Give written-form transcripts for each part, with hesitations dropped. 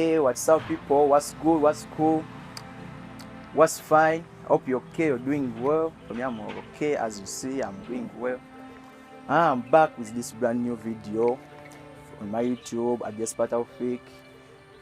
Hey, what's up, people? What's good? What's cool? What's fine? Hope you're okay. You're doing well. For me, I'm okay. As you see, I'm doing well. I'm back with this brand new video on my YouTube at Desperate Taufik.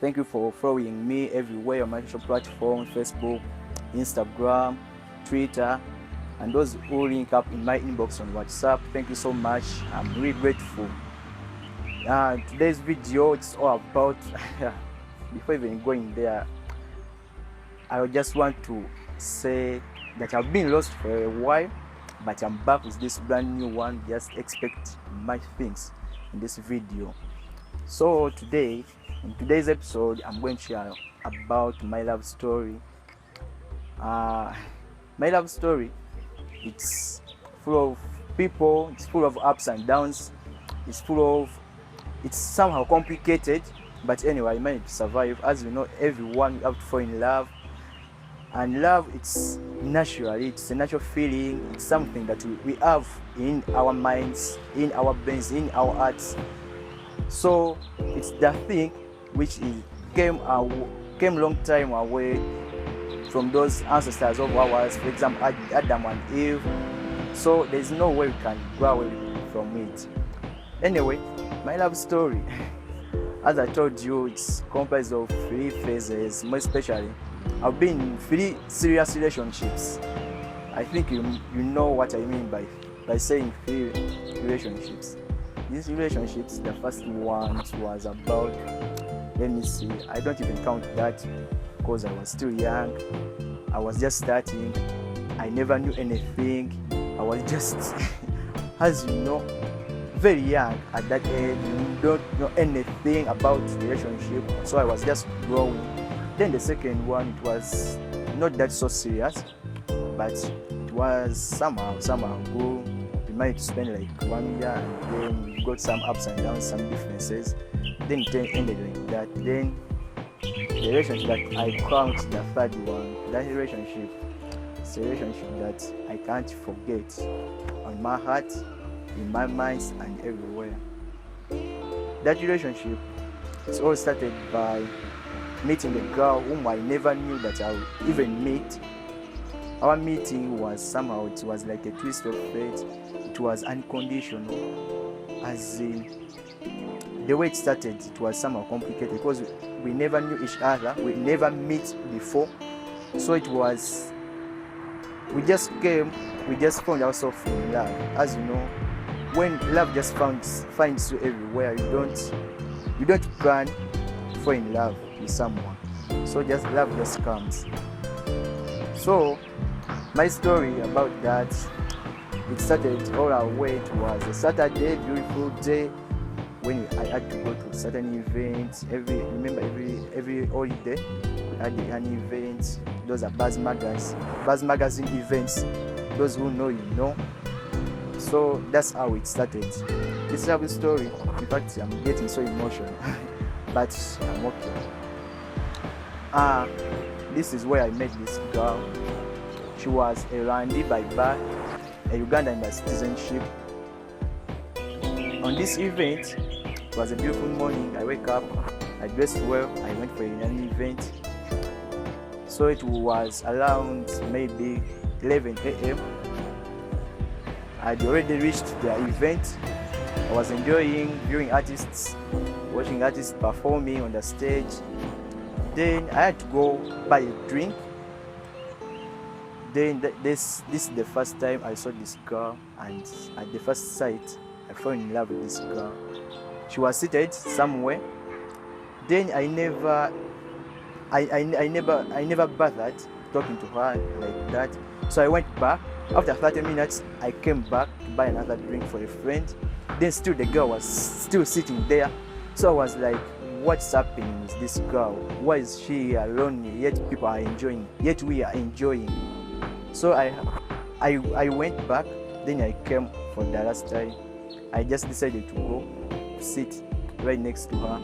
Thank you for following me everywhere on my social platform: Facebook, Instagram, Twitter, and those who link up in my inbox on WhatsApp. Thank you so much. I'm really grateful. Today's video, it's all about before even going there, I just want to say that I've been lost for a while, but I'm back with this brand new one. Just expect my things in this video. So today, in today's episode, I'm going to share about my love story. My love story, it's full of people, it's full of ups and downs, it's somehow complicated, but anyway, I managed to survive. As you know, everyone have to fall in love, and love, it's naturally, it's a natural feeling. It's something that we have in our minds, in our brains, in our hearts. So it's the thing which came long time away from those ancestors of ours, for example Adam and Eve. So there's no way we can go away from it. Anyway, my love story, as I told you, it's comprised of 3 phases. More especially, I've been in 3 serious relationships. I think you know what I mean by saying 3 relationships. These relationships, the first one was about, let me see, I don't even count that because I was still young. I was just starting. I never knew anything. I was just as you know, very young at that age. You don't know anything about relationship, so I was just growing. Then the second one, it was not that so serious, but it was somehow good. We managed to spend like 1 year, and then we got some ups and downs, some differences. Then it ended like that. Then the relationship that I count the third one, that relationship, it's a relationship that I can't forget on my heart, in my mind, and everywhere. That relationship, it's all started by meeting a girl whom I never knew that I would even meet. Our meeting was somehow, it was like a twist of fate. It was unconditional, as in the way it started. It was somehow complicated because we never knew each other, we never met before. So it was, we just came, we just found ourselves in love. As you know, when love just finds you everywhere, you don't plan to fall in love with someone. So just love just comes. So my story about that, it started all our way. It was a Saturday, beautiful day, when I had to go to certain events. Every holiday we had an event. Those are Buzz magazine events. Those who know, you know. So that's how it started. This love story, in fact, I'm getting so emotional, but I'm okay. This is where I met this girl. She was a Rwandi by birth, a Ugandan by citizenship. On this event, it was a beautiful morning. I wake up, I dressed well, I went for an event. So it was around maybe 11 a.m. I'd already reached the event. I was enjoying viewing artists, watching artists performing on the stage. Then I had to go buy a drink. Then this is the first time I saw this girl, and at the first sight, I fell in love with this girl. She was seated somewhere. Then I never bothered talking to her like that. So I went back. After 30 minutes, I came back to buy another drink for a friend. Then still the girl was still sitting there. So I was like, what's happening with this girl? Why is she alone, yet people are enjoying, yet we are enjoying? So I went back. Then I came for the last time. I just decided to go sit right next to her.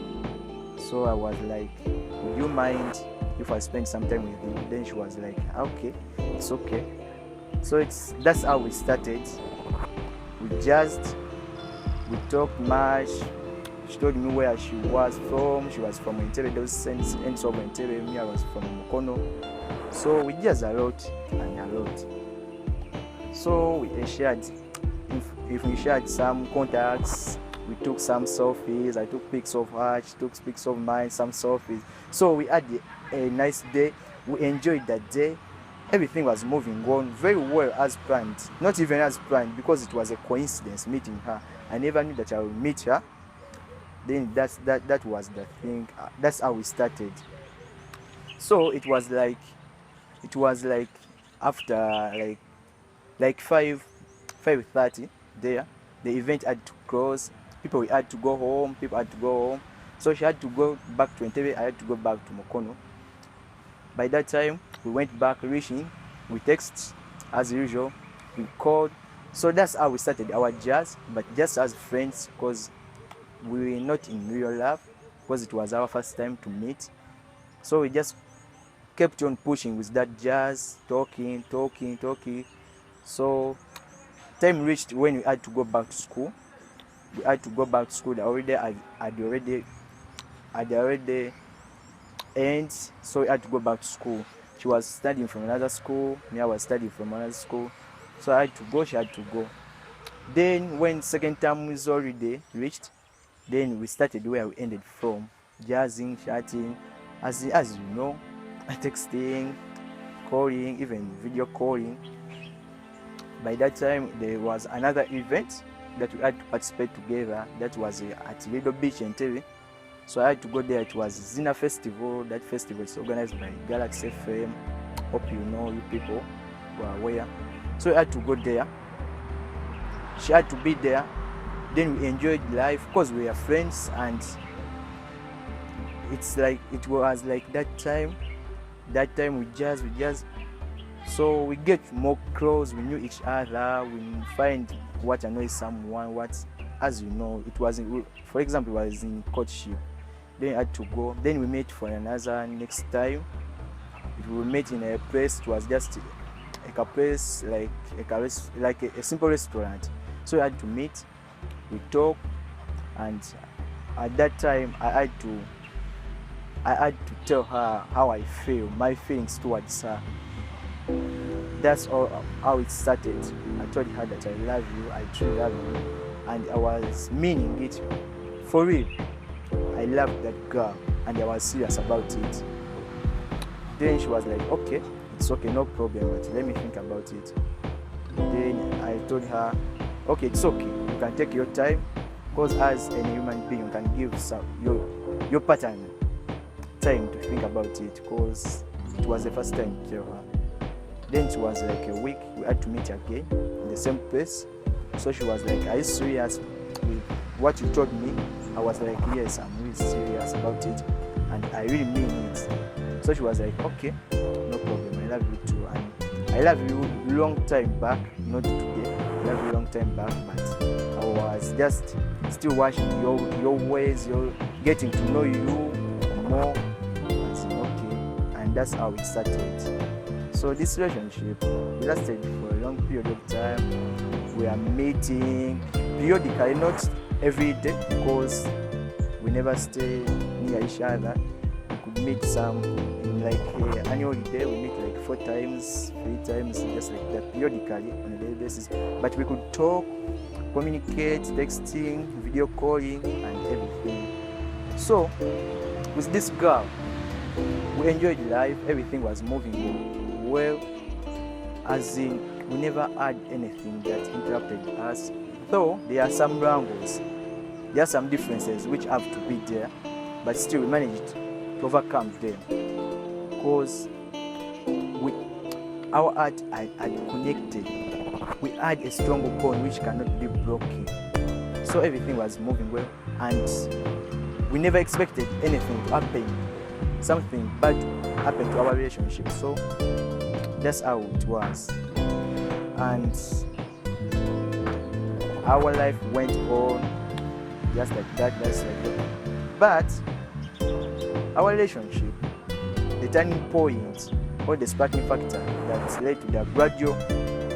So I was like, would you mind if I spend some time with you? Then she was like, okay, it's okay. So that's how we started. We talked much. She told me where she was from. She was from Entebbe, those ends of Entebbe. Me, I was from Mukono. So we just a lot and a lot. So we shared, if we shared some contacts, we took some selfies. I took pics of her, she took pics of mine, some selfies. So we had a nice day. We enjoyed that day. Everything was moving on very well as planned. Not even as planned, because it was a coincidence meeting her. I never knew that I would meet her. Then that was the thing. That's how we started. So it was like after like 5:30 there, the event had to close. People had to go home. So she had to go back to Entebbe. I had to go back to Mukono. By that time, we went back, reaching. We text as usual. We called. So that's how we started our jazz, but just as friends, because we were not in real love, because it was our first time to meet. So we just kept on pushing with that jazz, talking. So time reached when we had to go back to school. I'd already end, so we had to go back to school. She was studying from another school, me, I was studying from another school. So I had to go, she had to go. Then when second term is already reached, then we started where we ended from. Jazzing, chatting, as you know, texting, calling, even video calling. By that time, there was another event that we had to participate together. That was at Lido Beach in Entebbe. So I had to go there. It was Zina Festival. That festival is organized by Galaxy FM. Hope you know, you people who are aware. So I had to go there. She had to be there. Then we enjoyed life because we were friends, and it was like that time we just so we get more close. We knew each other. We find what annoys someone, what, as you know, it was for example, it was in courtship. Then I had to go. Then we met for another next time. We met in a place. It was just like a place, like a simple restaurant. So we had to meet. We talk, and at that time I had to tell her how I feel, my feelings towards her. That's all how it started. I told her that I love you, I truly love you, and I was meaning it for real. I loved that girl, and I was serious about it. Then she was like, okay, it's okay, no problem, but let me think about it. Then I told her, okay, it's okay, you can take your time, because as a human being, you can give your partner time to think about it, because it was the first time to tell her. Then it was like a week, we had to meet again in the same place. So she was like, are you serious with what you told me? I was like, yes, I'm really serious about it, and I really mean it. So she was like, okay, no problem, I love you too, and I love you long time back, not today. I love you long time back, but I was just still watching your ways, you're getting to know you more. I said, okay, and that's how it started. So this relationship lasted for a long period of time. We are meeting periodically, not every day, because we never stay near each other. We could meet some in like annual day. We meet like 4 times, 3 times, just like that, periodically on a daily basis. But we could talk, communicate, texting, video calling, and everything. So with this girl, we enjoyed life. Everything was moving well, as in we never had anything that interrupted us. Though there are some wrangles, there are some differences which have to be there, but still we managed to overcome them, because our heart had connected. We had a strong bond which cannot be broken. So everything was moving well, and we never expected anything to happen, something bad to happen to our relationship. So that's how it was, and our life went on just like that. But our relationship, the turning point or the sparking factor that led to the gradual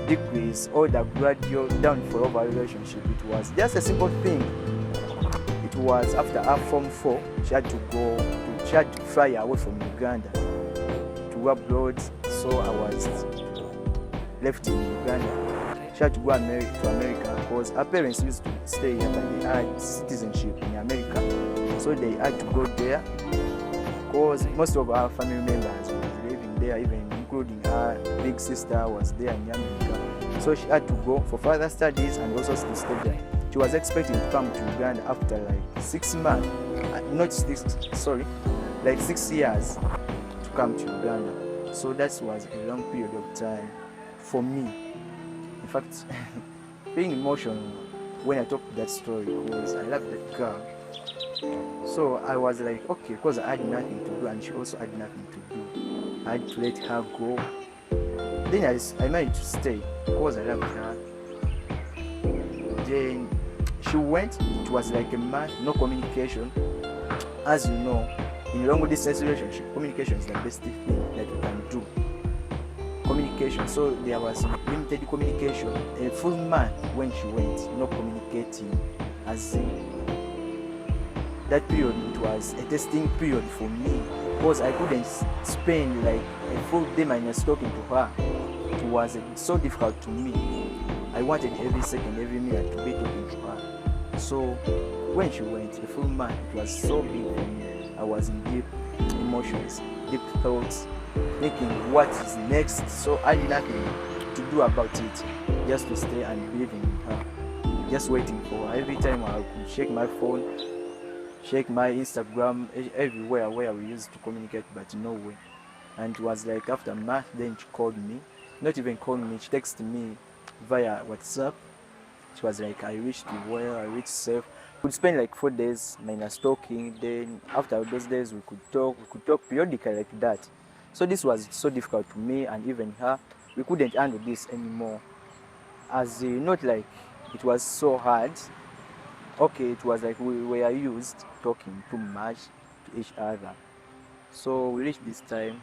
decrease or the gradual downfall of our relationship, it was just a simple thing. It was after her Form 4, she had to fly away from Uganda to go abroad. So I was left in Uganda. She had to go to America because her parents used to stay here, but they had citizenship in America. So they had to go there because most of our family members were living there, even including her big sister was there in America. So she had to go for further studies and also to stay there. She was expecting to come to Uganda after like 6 months, like 6 years to come to Uganda. So that was a long period of time for me. In fact, being emotional when I talk that story because I love that girl. So I was like, okay, because I had nothing to do and she also had nothing to do. I had to let her go. Then I managed to stay because I loved her. Then she went, it was like a month, no communication. As you know, in a long distance relationship, communication is the best thing that you can do. Communication, so there was limited communication. A full month when she went, no communicating. As in, that period, it was a testing period for me because I couldn't spend like a full day minus talking to her. It was so difficult to me. I wanted every second, every minute to be talking to her. So when she went, a full month, it was so big for me. I was in deep emotions, deep thoughts, thinking what is next. So I had nothing to do about it, just to stay and believe in her, just waiting for her. Every time I could check my phone, check my Instagram, everywhere where we used to communicate, but no way. And it was like after a month, then she called me. Not even called me, she texted me via WhatsApp. She was like, I reached you well, I reached safe. We could spend like 4 days minus talking. Then after those days, we could talk periodically like that. So this was so difficult to me and even her. We couldn't handle this anymore. As not like it was so hard. Okay, it was like we were used talking too much to each other. So we reached this time.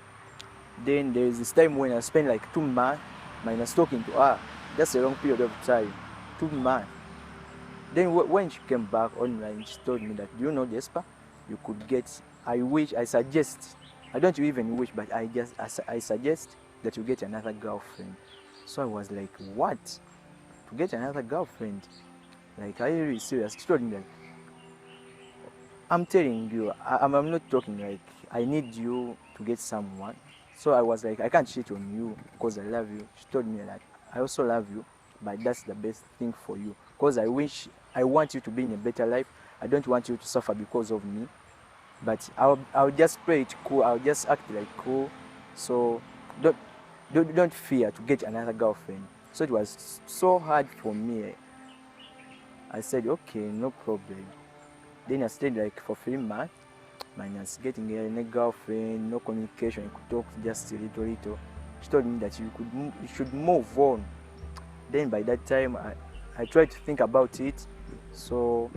Then there is this time when I spent like 2 months minus talking to her. That's a long period of time. 2 months. Then when she came back online, she told me that, do you know, Despa, you could get, I suggest, I don't even wish, but I suggest that you get another girlfriend. So I was like, what? To get another girlfriend? Like, are you really serious? She told me that, I'm telling you, I'm not talking like, I need you to get someone. So I was like, I can't cheat on you because I love you. She told me that, I also love you, but that's the best thing for you. Because I want you to be in a better life. I don't want you to suffer because of me. But I'll just play it cool. I'll just act like cool. So don't fear to get another girlfriend. So it was so hard for me. I said, okay, no problem. Then I stayed like for 3 months, minus getting a girlfriend, no communication. You could talk just a little. She told me that you should move on. Then by that time, I tried to think about it. So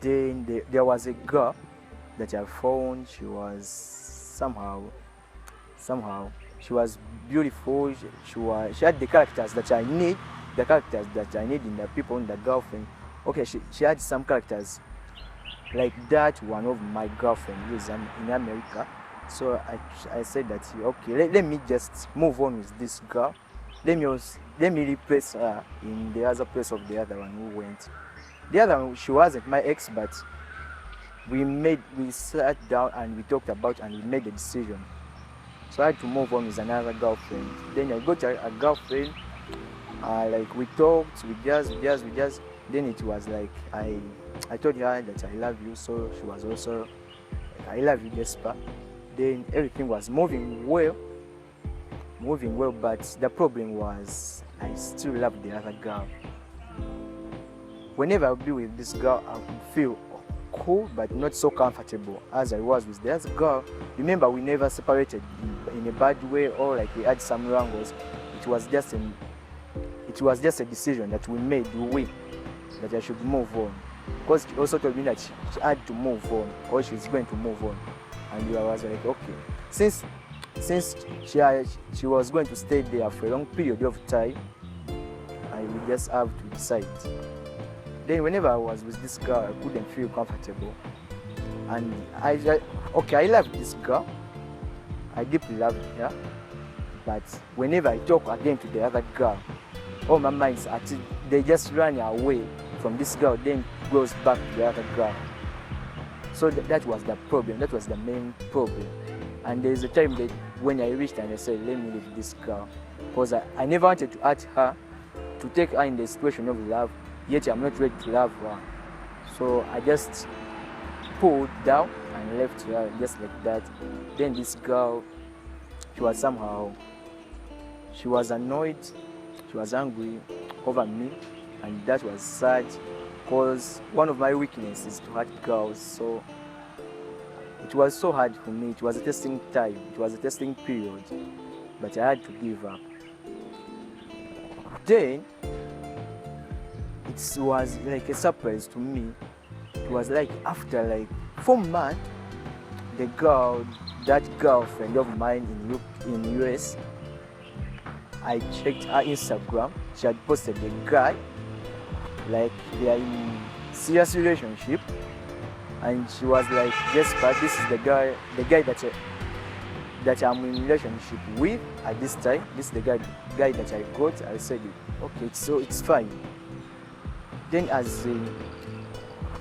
then there was a girl that I found. She was somehow, she was beautiful. She had the characters that I need, in the people, in the girlfriend. Okay, she had some characters like that one of my girlfriend who is in America. So I said that, okay, let me just move on with this girl. Let me replace her in the other place of the other one who went. The other one, she wasn't my ex, but we sat down and we talked about and we made a decision. So I had to move on with another girlfriend. Then I got a girlfriend. Like we talked, we just. Then it was like I told her that I love you, so she was also like, I love you, Despa. Then everything was moving well, but the problem was I still love the other girl. Whenever I'll be with this girl, I would feel cool but not so comfortable as I was with the other girl. Remember, we never separated in a bad way or like we had some wrangles. It was just a decision that we made, that I should move on. Because she also told me that she had to move on, or she's going to move on. And I was like, okay. Since she was going to stay there for a long period of time, I will just have to decide. Then whenever I was with this girl, I couldn't feel comfortable. And I love this girl. I deeply love her. But whenever I talk again to the other girl, all my minds they just run away from this girl, then goes back to the other girl. So that was the problem. That was the main problem. And there's a time that when I reached and I said, let me leave this girl, because I never wanted to ask her to take her in the situation of love, yet I'm not ready to love her. So I just pulled down and left her just like that. Then this girl, she was annoyed, she was angry over me, and that was sad, because one of my weaknesses is to hurt girls. So it was so hard for me. It was a testing time, it was a testing period, but I had to give up. Then it was like a surprise to me. It was like after like 4 months, that girlfriend of mine in US, I checked her Instagram. She had posted a guy, like they are in serious relationship, and she was like, Jesper, this is the guy that I'm in relationship with at this time. This is the guy that I got. I said, okay, so it's fine. Then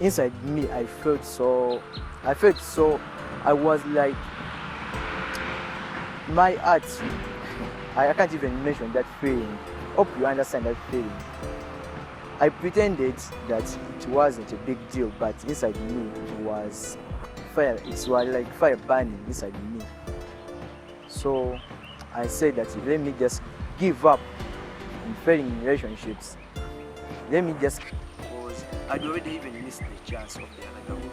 inside me, I was like, my heart, I can't even mention that feeling. Hope you understand that feeling. I pretended that it wasn't a big deal, but inside me it was fire. It was like fire burning inside me. So I said that let me just give up in failing relationships. Let me just, because I'd already even missed the chance of the other girl.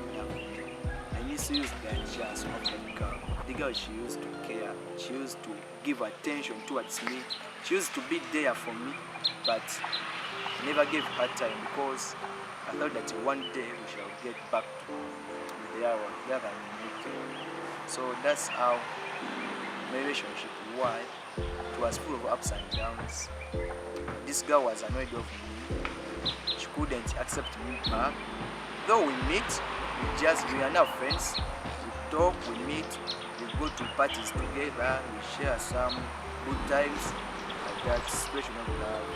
I misused that chance of that girl. The girl, she used to care, she used to give attention towards me, she used to be there for me, but I never gave her time, because I thought that one day we shall get back to the other meeting. So that's how my relationship was. It was full of ups and downs. This girl was annoyed of me. She couldn't accept me back. Though we meet, we are now friends. We talk, we meet, we go to parties together, we share some good times. Like that situation of love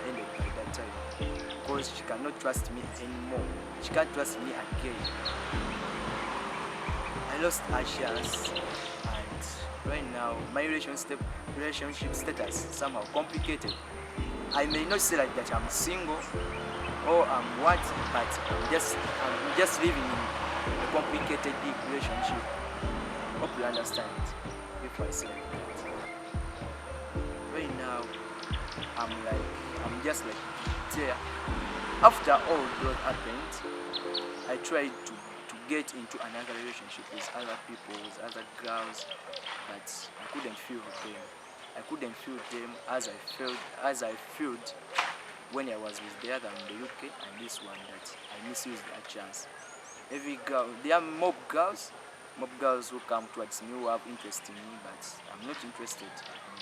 ended by that time, because she cannot trust me anymore. She can't trust me again. I lost her chance, and right now my relationship status is somehow complicated. I may not say like that I'm single or I'm what, but I'm just living in a complicated deep relationship. Hope you understand if I say like that. Right now I'm just like there. After all that happened, I tried to get into another relationship with other people, with other girls, but I couldn't feel them. I couldn't feel them as I felt when I was with the other in the UK, and this one that I misused that chance. Every girl, there are mob girls who come towards me, who have interest in me, but I'm not interested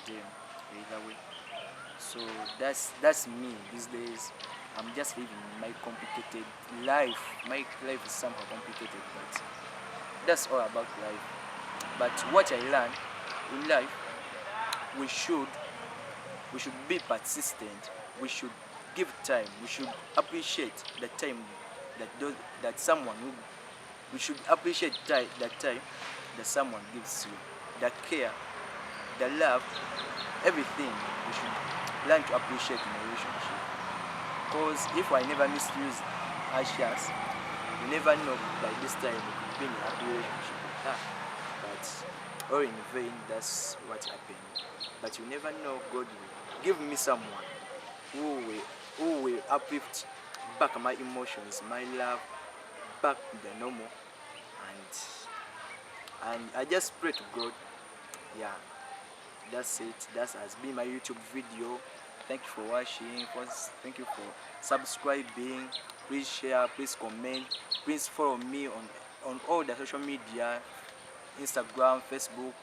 in them either way. So that's me these days. I'm just living my complicated life. My life is somehow complicated, but that's all about life. But what I learned in life, we should be persistent. We should give time. We should appreciate the time that someone will. We should appreciate that time that someone gives you, the care, the love, everything. We should learn to appreciate in a relationship. Because if I never misuse our chance, you never know by this time we could be in a happy relationship with her. But all in vain, that's what happened. But you never know, God will give me someone who will uplift back my emotions, my love, back to the normal. And I just pray to God. Yeah, that's it. That has been my YouTube video. Thank you for watching. Thank you for subscribing. Please share, please comment, please follow me on all the social media, Instagram, Facebook,